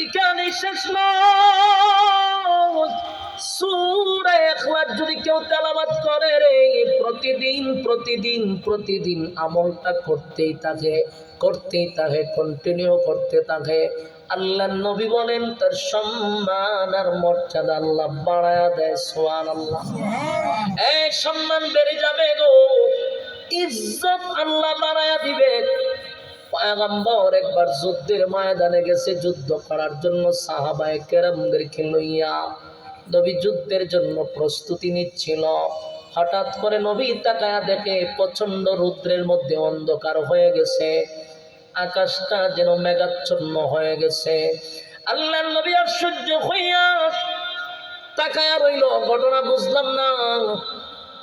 এখানে শেষ নয়। সূরা ইখলাস যদি কেউ তেলাওয়াত করে রে, প্রতিদিন প্রতিদিন প্রতিদিন আমলটা করতেই থাকে, কন্টিনিউ করতে থাকে। আল্লাহর নবী বলেন তার সম্মান আর মর্যাদা আল্লাহ বাড়ায়া দেয়। সুবহানাল্লাহ। এই সম্মান বেড়ে যাবে গো, ইজ্জত আল্লাহ বাড়ায়া দিবে। পয়গম্বর একবার যুদ্ধের ময়দানে গেছে যুদ্ধ করার জন্য, সাহাবায়ে কেরামদেরকে লইয়া নবী যুদ্ধের জন্য প্রস্তুতি নিচ্ছিল। হঠাৎ করে নবী তাকায়া দেখে প্রচন্ড রৌদ্রের মধ্যে অন্ধকার হয়ে গেছে, আকাশটা যেন মেঘাচ্ছন্ন হয়ে গেছে। আল্লাহর নবী আশ্চর্য হইয়া তাকায়া রইল, ঘটনা বুঝলাম না।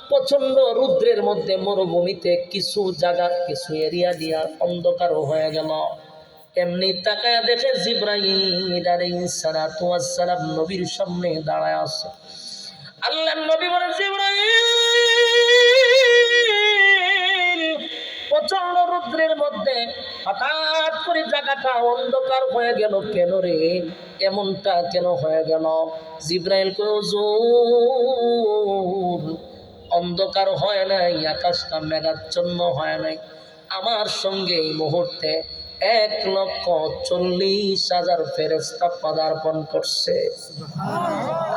প্রচন্ড রৌদ্রের মধ্যে মরুভূমিতে কিছু জায়গা, কিছু এরিয়া দিয়া অন্ধকার হয়ে গেল। এমনি তাকায়া দেখে জিবরাইল আলাইহিস সালাতু ওয়াস সালাম নবীর সামনে দাঁড়ায় আছে। আল্লাহর নবী বলেন, জিবরাইল, প্রচন্ড রৌদ্রের মধ্যে হঠাৎ করে জায়গাটা অন্ধকার হয়ে গেল কেন রে? এমনটা কেন হয়ে গেল? জিবরাইল কয়, হুজুর, অন্ধকার হয় নাই, আকাশটা মেঘাচ্ছন্ন হয় নাই। আমার সঙ্গে এই মুহূর্তে 1,40,000 ফেরেশতা পদার্পণ করছে।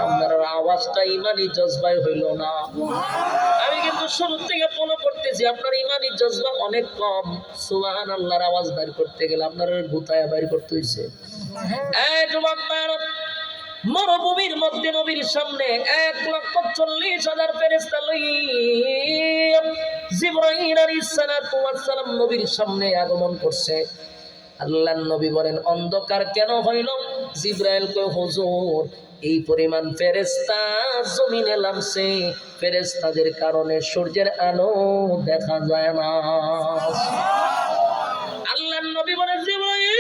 আপনার আওয়াজটা ইমানি জজবাই হইল না। আমি কিন্তু শুরু থেকে ফলো করতেছি, আপনার ইমানি জজবা অনেক কম। সুবহানাল্লাহর আওয়াজ বাইর করতে গেলে আপনার গুতায়া বাইর করতে হইছে। এই যুবক ভাইরা, মরুভূমির মধ্যে নবীর সামনে 1,40,000 ফেরেশতা লইয়া জিবরাইল আলাইহিস সালাতু ওয়াস সালাম নবীর সামনে আগমন করছে। আল্লাহর নবী বলেন, অন্ধকার কেন হইল? জিবরাইল কয়, হুজুর এই পরিমাণ ফেরেশতা জমিনে নামছে, ফেরেশতাদের কারণে সূর্যের আলো দেখা যায় না। আল্লাহর নবী বলেন, জিবরাইল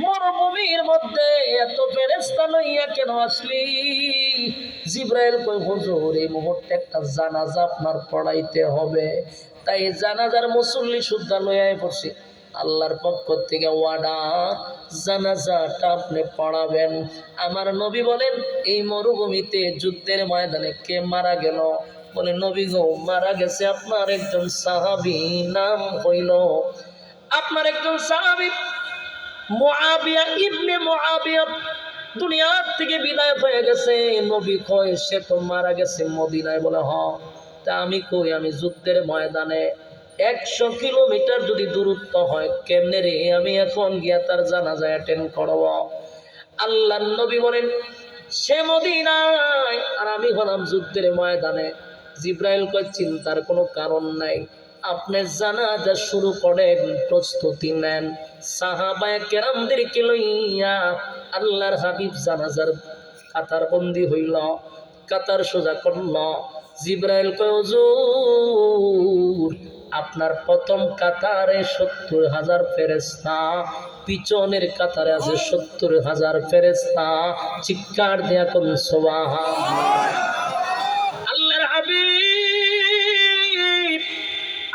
মরুভূমির মধ্যে এত ফেরেশতা লইয়া কেন আসলি? জিবরাইল কয়, হুজুর এই মুহূর্তে একটা জানাজা আপনার পড়াইতে হবে, তাই জানাজার মুসল্লি সুদ্ধা লইয়াই পড়ছি। আল্লাহর পক্ষ থেকে ওয়ার্ডার, জানাজাটা আপনি পড়াবেন। আমার নবী বলেন, এই মরুভূমিতে যুদ্ধের ময়দানে কে মারা গেল? বলে, নবী গো, মারা গেছে আপনার একজন সাহাবী, নাম হইল আপনার একজন সাহাবী মুআবিয়া ইবনে মুআবিয়া, দুনিয়ার থেকে বিদায় হয়ে গেছে। নবী কয়, সে তো মারা গেছে মদিনায়। বলে, হ। তা আমি কই, আমি যুদ্ধের ময়দানে 100 কিলোমিটার যদি দূরত্ব হয়, কেমনে রে আমি এখন গিয়া তার জানাজা অ্যাটেন্ড করব? আল্লাহর নবী বলেন, সে মদিনায় আর আমি হলাম যুদ্ধের ময়দানে। জিবরাইল কয়, চিন্তার কোনো কারণ নাই, আপনি জানাজা শুরু করেন, প্রস্তুতি নেন। সাহাবায়ে কেরামদেরকে লইয়া আল্লাহর হাবিব জানাজার কাতার বন্দী হইল, কাতার সোজা করল। জিবরাইল কয়, হুজুর আপনার প্রথম কাতারে 70,000 ফেরেশতা, পিছনের কাতারে আছে 70,000 ফেরেশতা। চিৎকার দিয়া কোন সুবহানাল্লাহ। আল্লাহর হাবিব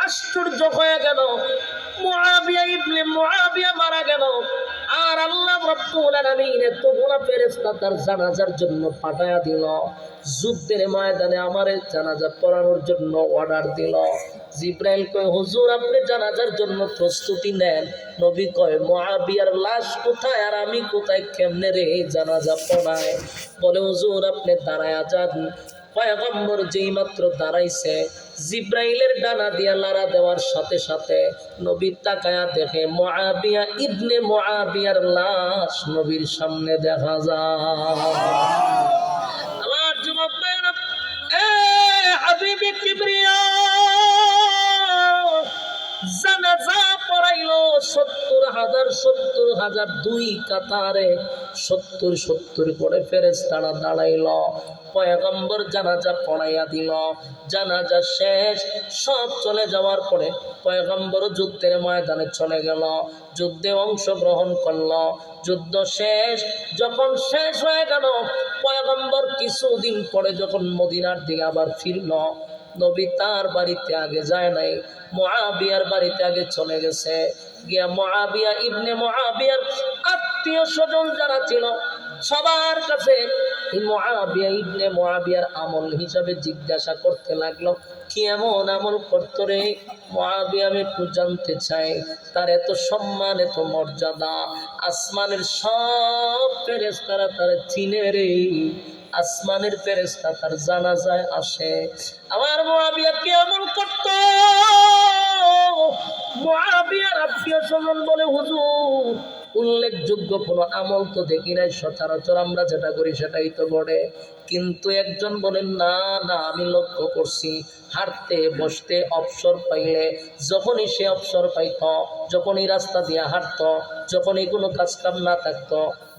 আশ্চর্য হয়ে গেল, মুআবিয়া ইবনে মুআবিয়া মারা গেল, আর আল্লাহ রাব্বুল আলামিন এতগুলা ফেরেশতা তার জানাজার জন্য পাঠায়া দিল। যুদ্ধের ময়দানে আমারে জানাজা পড়ানোর জন্য অর্ডার দিল। জিবরাইল কয়, হুজুর আপনি জানাজার জন্য প্রস্তুতি নেন। নবী কয়, মুআবিয়ার লাশ কোথায় আর আমি কোথায়, কেমনে রে জানাজা পড়ায়? বলে, হুজুর আপনি দাঁড়ায়া যান। পয়গম্বর যেই মাত্র দাঁড়াইছে, জিবরাইলের ডানা দিয়া লাড়া দেওয়ার সাথে সাথে নবী তাকায়া দেখে মুআবিয়া ইবনে মুআবিয়ার লাশ নবীর সামনে দেখা যায়। আমার যুবক ভাইরা, এ হাবিবে কিবরিয়া, জানাজা পড়াইলো 70,000 দুই কাতারে 70 করে ফেরেশতারা দাঁড়াইলো। পয়গম্বর জানাজা পড়াইয়া দিল। জানাজা শেষ, সব চলে যাওয়ার পরে পয়গম্বর যুদ্ধের ময়দানে চলে গেল, যুদ্ধে অংশগ্রহণ করল। যুদ্ধ শেষ, যখন শেষ হয়ে গেল, পয়গম্বর কিছুদিন পরে যখন মদিনার দিকে আবার ফিরল, নবী তার বাড়িতে আগে যায় নাই, মুআবিয়ার বাড়িতে আগে চলে গেছে। গিয়া মুআবিয়া ইবনে মুআবিয়ার আত্মীয় স্বজন যারা ছিল সবার কাছে এই মুআবিয়া ইবনে মুআবিয়ার আমল হিসাবে জিজ্ঞাসা করতে লাগলো, কি এমন আমল করতো রে মুআবিয়া, আমি একটু জানতে চাই। তার এত সম্মান, এত মর্যাদা, আসমানের সব ফেরেশতারা তার চিনে রে, আসমানের ফেরেশতা তার জানাজায় আসে। আমার মুআবিয়া কি আমল করতো? মুআবিয়ার আত্মীয় স্বজন বলে, হুজুর উল্লেখযোগ্য কোনো আমল তো দেখি নাই, সচরাচর আমরা যেটা করি সেটাই তো ঘটে। কিন্তু একজন বলেন, না না আমি লক্ষ্য করছি, হাঁটতে বসতে অবসর পাইলে, যখনই সে অবসর পাইত, যখনই রাস্তা দিয়ে হাঁটত, যখনই কোনো কাজ কাম না থাকত,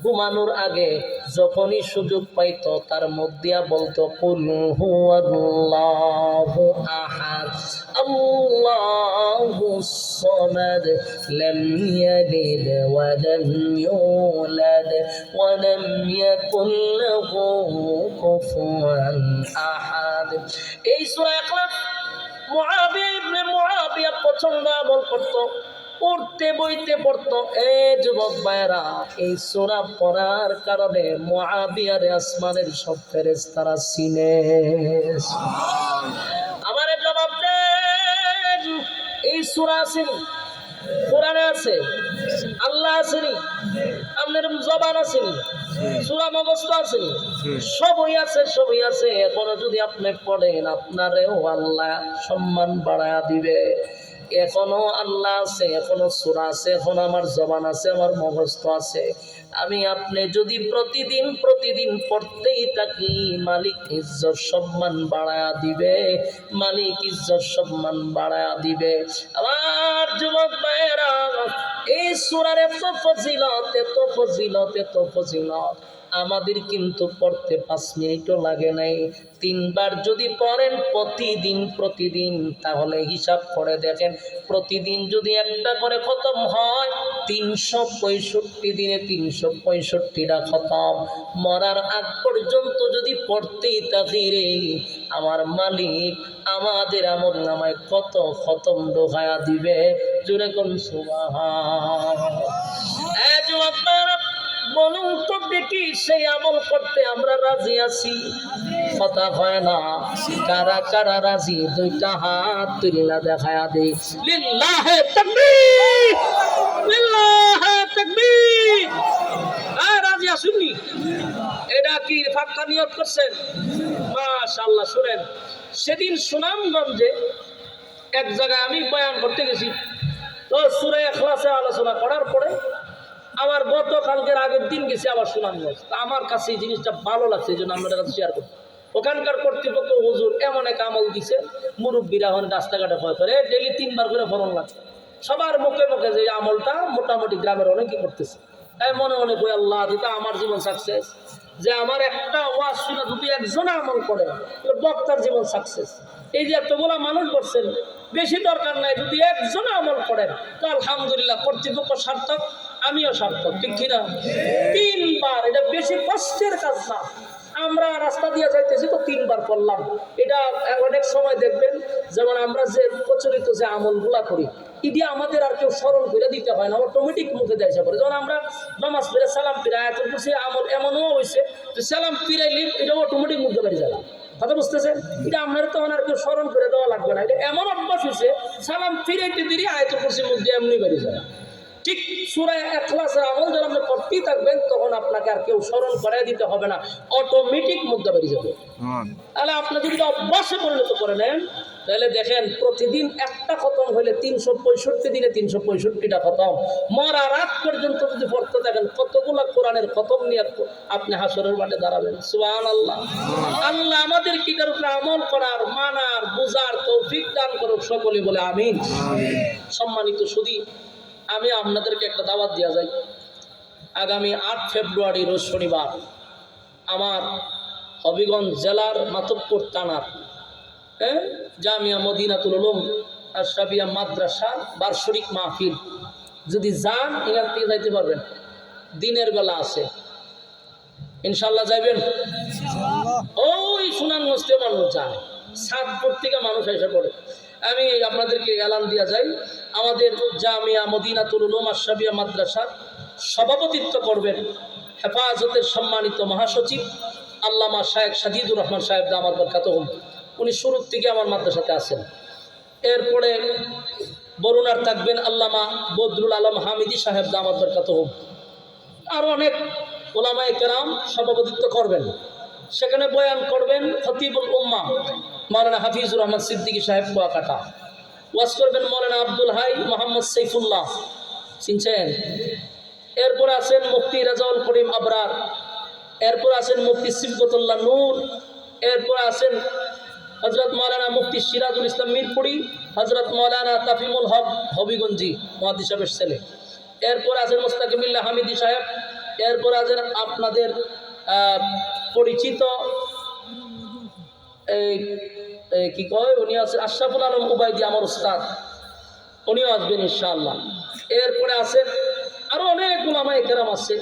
ঘুমানোর আগে যখনই সুযোগ পাইত, তার মধ্যে বলতো, কুল হুয়াল্লাহু আহাদ আল্লাহুস সামাদ লাম ইয়ালিদ ওয়া লাম ইউলাদ ওয়া লাম ইয়াকুল লাহু কুফুয়ান আহাদ। এই সূরা ইখলাস মুআবিয়া ইবনে মুআবিয়া পছন্দ আমল করত, পড়তে বইতে পড়তো। এ যুবক ভাইরা, এই সূরা পড়ার কারণে মুআবিয়ার আসমানের সব ফেরেশতারা চিনে। আমারে জবাব দেন, এই সূরা আসেনি, কোরআনে আছে, আল্লাহ আসেনি, আপনার জবান আসেনি, সূরা মুখস্থ আসেনি, সবই আছে, সবই আছে। এখনো যদি আপনি পড়েন আপনারেও আল্লাহ সম্মান বাড়ায়া দিবে। এখনো আল্লাহ আছে, এখনো সূরা আছে, এখন আমার জবান আছে, আমার মুখস্থ আছে। আমি আপনি যদি প্রতিদিন প্রতিদিন পড়তেই থাকি, মালিক ইজ্জত সম্মান বাড়ায়া দিবে, মালিক ইজ্জত সম্মান বাড়ায়া দিবে। আমার যুবক ভাইয়েরা, এই সূরার এত ফজিলত, এত ফজিলত, এত ফজিলত, আমাদের কিন্তু পড়তে 5 মিনিটও লাগে নাই। 3 বার যদি পড়েন প্রতিদিন প্রতিদিন, তাহলে হিসাব করে দেখেন, প্রতিদিন যদি একটা করে খতম হয়, 365 দিনে 365টা খতম। মরার আগ পর্যন্ত যদি পড়তেই থাকি রে, আমার মালিক আমাদের আমলনামায় কত খতম ঢোকায়া দিবে। জোরে কোন সুবহান। বলুন তো দেখি, সেই আমল করতে আমরা রাজি আছি? কথা হয় না। কারা কারা রাজি? 2টা হাত তুলিলা দেখায়া দেই। লিল্লাহে তাকবীর, লিল্লাহে তাকবীর। রাজি আসুননি? এটা কি ফাঁকা নিয়ত করছেন? মাশাআল্লাহ। শুনেন, সেদিন সুনামগঞ্জে এক জায়গায় আমি বয়ান করতে গেছি, তো সূরা ইখলাসে আলোচনা করার পরে আমার গতকালকের আগের দিন গেছি আবার সুনামগঞ্জ। আমার কাছে এই জিনিসটা ভালো লাগছে, এই জন্য আমরা কাছে শেয়ার করি। ওখানকার কর্তৃপক্ষ হুজুর এমন এক আমল দিছে, মুরব্বীরা এখন রাস্তাঘাটে ভয় করে, ডেলি 3 বার করে ফলন লাগছে। সবার মুখে মুখে যে আমলটা মোটামুটি গ্রামের অনেকেই করতেছে। তাই মনে মনে কই, আল্লাহ দিতা আমার জীবন সাকসেস, যে আমার একটা ওয়াজ শুনে যদি একজন আমল করে, বক্তার জীবন সাকসেস। এই যে এতগুলা মানুষ করছেন, বেশি দরকার নাই, যদি একজন আমল করেন তো আলহামদুলিল্লাহ, কর্তৃপক্ষ সার্থক, আমিও সার্থক, ঠিক কিনা? 3 বার, এটা বেশি কষ্টের কাজ না। আমরা রাস্তা দিয়ে যাইতেছি তো 3 বার করলাম। এটা অনেক সময় দেখবেন, যেমন আমরা যে প্রচলিত যে আমলগুলা করি, এটি আমাদের আর কেউ স্মরণ করে দিতে হয় না, অটোমেটিক মুখে দেয় পড়ে। যেমন আমরা নামাজ পড়ে সালাম ফিরে আয়াতুল কুরসি আমল এমনও হয়েছে যে সালাম ফিরাইলি এটা অটোমেটিক মুখে বেরিয়ে যাবে। কথা বুঝতেছেন? এটা আপনার তখন আর কেউ স্মরণ করে দেওয়া লাগবে না। এটা এমন অভ্যাস হয়েছে, সালাম ফিরাইতে দেরি আয়াতুল কুরসির মধ্যে এমনি বেরিয়ে যাবে। ঠিক সূরা ইখলাসের আমল যখন আপনি করতেই থাকবেন, তখন আপনাকে আর কেউ স্মরণ করাই দিতে হবে না, অটোমেটিক মুদ্রা বেরিয়ে যাবে। তাহলে আপনি যদি অভ্যাসে পরিণত করে নেন, তাহলে দেখেন প্রতিদিন একটা খতম হলে 365 দিনে 365টা খতম। মরার রাত পর্যন্ত যদি পড়তে থাকেন, কতগুলা কোরআনের খতম নিয়ে আপনি হাসরের মাঠে দাঁড়াবেন। সুবহানাল্লাহ। আল্লাহ আমাদের কি উপরে আমল করার, মানার, বুঝার তৌফিক দান করুক, সকলে বলে আমিন। সম্মানিত সুধী, আমি আপনাদেরকে একটা দাওয়াত দেওয়া যায়। আগামী 8 ফেব্রুয়ারি রোজ শনিবার আমার হবিগঞ্জ জেলার মাতব্বর থানার জামিয়া মদিনাতুল উলুম আশরাফিয়া মাদ্রাসা বার্ষিক মাহফিল। যদি যান, এখান থেকে যাইতে পারবেন, দিনের বেলা আছে, ইনশাল্লাহ যাইবেন। ওই সুনামগঞ্জ থেকে মানুষ যায়, সাতপুর থেকে মানুষ এসে পড়ে। আমি আপনাদেরকে এলান দিয়া যাই, আমাদের জামিয়া মদিনাতুল উলুম আশরাফিয়া মাদ্রাসার সভাপতিত্ব করবেন হেফাজতের সম্মানিত মহাসচিব আল্লামা শায়েখ সাজিদুর রহমান সাহেব দামাত বরকাতুহুম। উনি শুরুর থেকে আমার মাদ্রাসাতে আছেন। এরপরে বরুণার থাকবেন আল্লামা বদরুল আলম হামিদি সাহেব দামাত বরকাতুহুম। আরও অনেক ওলামায়ে কেরাম সভাপতিত্ব করবেন। সেখানে বয়ান করবেন খতিবুল উম্মাহ মাওলানা হাফিজুর রহমান সিদ্দিকী সাহেব কুয়াকাটা। ওয়াজ করবেন মাওলানা আব্দুল হাই মোহাম্মদ সাইফুল্লাহ, চিনছেন? এরপরে আছেন মুফতি রাজাউল করিম আবরার, এরপর আছেন মুফতি সিবগতুল্লাহ নূর, এরপর আছেন হযরত মাওলানা মুফতি সিরাজুল ইসলাম মিরপুরি, হযরত মাওলানা তাফিমুল হক হবিগঞ্জি মুহাদ্দিস সাহেবের ছেলে, এরপর আছেন মুস্তাকিমিল্লাহ হামিদি সাহেব, এরপর আছেন আপনাদের পরিচিত কি কয়, উনি আছেন আশরাফুল আলম উবাইদি, আমার উস্তাদ, উনিও আসবেন ইনশাআল্লাহ। এরপরে আছেন আরো অনেক উলামায়ে কেরাম আছে।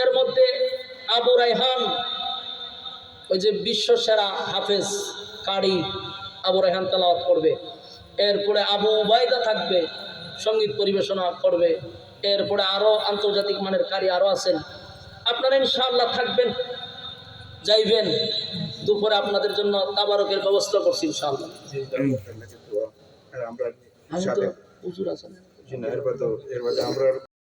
এর মধ্যে আবু রায়হান, ওই যে বিশ্ব সেরা হাফেজ কারি আবু রায়হান তেলাওয়াত করবে। এরপরে আবু উবাইদা থাকবে, সঙ্গীত পরিবেশনা করবে। এরপরে আরো আন্তর্জাতিক মানের কারি আরো আছেন। আপনারা ইনশাআল্লাহ থাকবেন, যাইবেন। দুপুরে আপনাদের জন্য তাবারকের ব্যবস্থা করছি ইনশাআল্লাহ। আমি তো সাথে প্রচুর আছে জি না এর বাদে আমরা